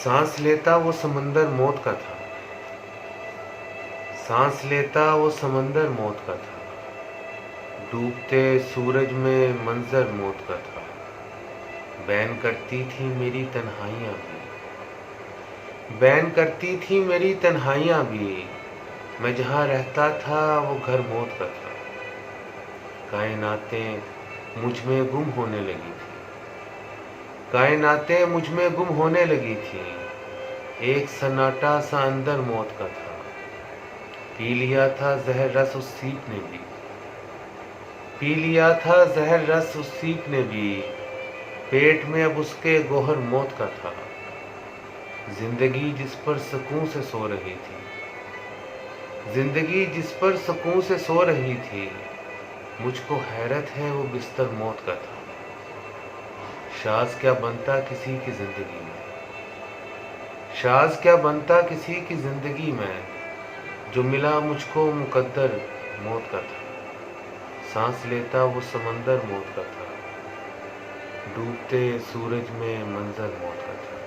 सांस लेता वो समंदर मौत का था, सांस लेता वो समंदर मौत का था, डूबते सूरज में मंजर मौत का था। बैन करती थी मेरी तन्हाइयाँ भी, बैन करती थी मेरी तन्हाइयाँ भी, मैं जहाँ रहता था वो घर मौत का था। कायनातें मुझ में गुम होने लगी थी, कायनातें मुझ में गुम होने लगी थी, एक सन्नाटा सा अंदर मौत का था। पी लिया था जहर रस उस सीप ने भी, पी लिया था जहर रस उस सीप ने भी, पेट में अब उसके गोहर मौत का था। जिंदगी जिस पर सुकून से सो रही थी, जिंदगी जिस पर सुकून से सो रही थी, मुझको हैरत है वो बिस्तर मौत का था। शाज़ क्या बनता किसी की जिंदगी में, शाज़ क्या बनता किसी की जिंदगी में, जो मिला मुझको मुकद्दर मौत का था। सांस लेता वो समंदर मौत का था, डूबते सूरज में मंजर मौत का था।